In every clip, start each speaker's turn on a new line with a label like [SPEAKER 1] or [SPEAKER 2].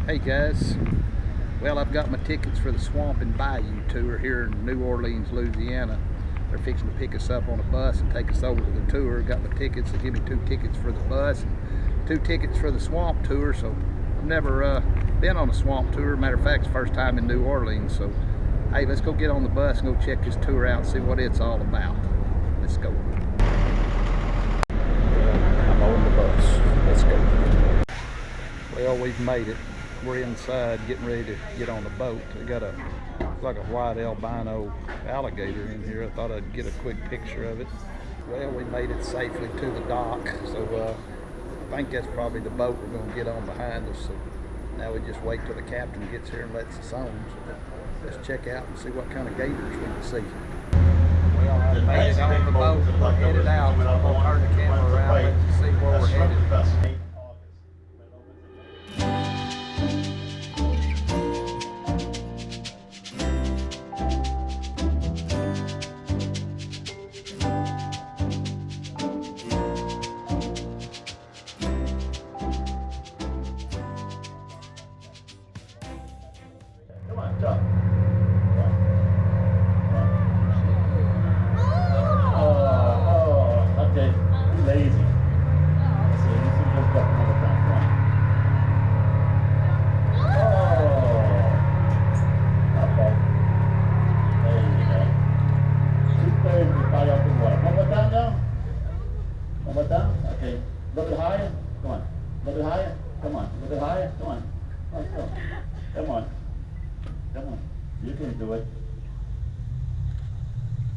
[SPEAKER 1] Hey guys, well, I've got my tickets for the Swamp and Bayou tour here in New Orleans, Louisiana. They're fixing to pick us up on a bus and take us over to the tour. Got my tickets. They give me 2 tickets for the bus and 2 tickets for the swamp tour. So I've never been on a swamp tour. Matter of fact, it's the first time in New Orleans. So hey, let's go get on the bus and go check this tour out and see what it's all about. Let's go. I'm on the bus. Let's go. Well, we've made it. We're inside getting ready to get on the boat. They got like a white albino alligator in here. I thought I'd get a quick picture of it. Well, we made it safely to the dock, so I think that's probably the boat we're going to get on behind us. So now we just wait till the captain gets here and lets us on. So let's check out and see what kind of gators we can see. Well, I made it on the boat. We're headed out. I'm going to turn the camera around and let you see where we're headed.
[SPEAKER 2] Okay, a little bit higher. Come on. A little bit higher. Come on. A little bit higher. Come on. Let's go. Come on. Come on. You can do it.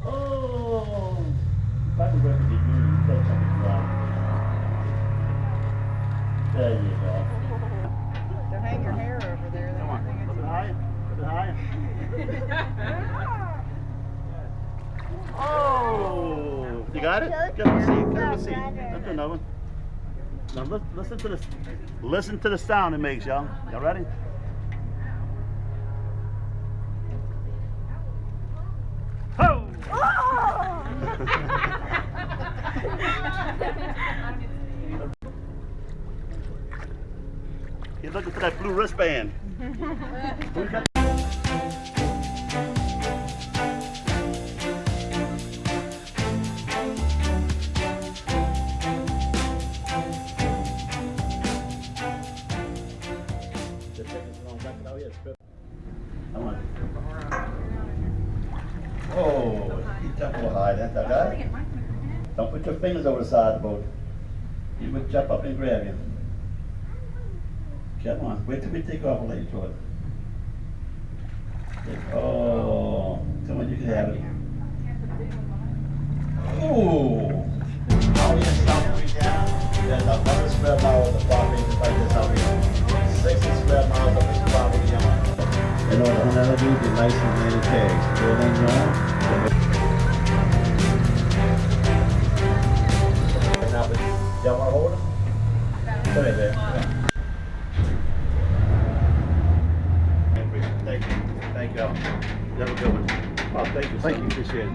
[SPEAKER 2] Oh! If I can work with you, you take something wrong. There you go.
[SPEAKER 3] Don't hang your hair over there.
[SPEAKER 2] Come on. A little bit higher. A little bit higher. Oh! You got it? Give me a seat. Give me a seat. Let's do another one. Now listen to this. Listen to the sound it makes, y'all. Y'all ready? Ho! You're looking for that blue wristband. Oh, you jump a little high, that's all right. Don't put your fingers over the side of the boat. He would jump up and grab you. Come on, wait till we take off and let you throw it. Oh, come on, you can have it. Oh! Now we stop way down. There's 100 square miles of property just like this out here. 60 square miles of this property on. In order to do the license and the tags. Go ahead now. Y'all want to hold them? Come in there. Thank you. Thank y'all. You have a good one. Oh, thank you. Thank you. Appreciate it.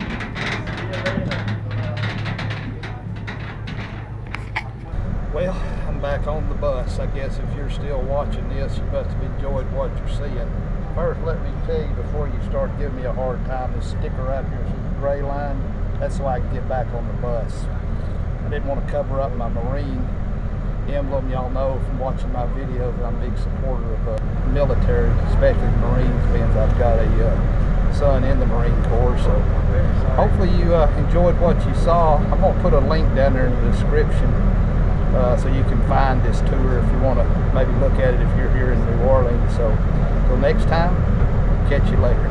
[SPEAKER 1] Well, I'm back on the bus. I guess if you're still watching this, you must have enjoyed what you're seeing. First, let me tell you before you start giving me a hard time, this sticker right here, this gray line, that's so I can get back on the bus. I didn't want to cover up my Marine emblem. Y'all know from watching my videos that I'm a big supporter of the military, especially the Marines, being I've got a son in the Marine Corps. So hopefully you enjoyed what you saw. I'm going to put a link down there in the description so you can find this tour if you want to maybe look at it if you're here in New Orleans. So until next time, catch you later.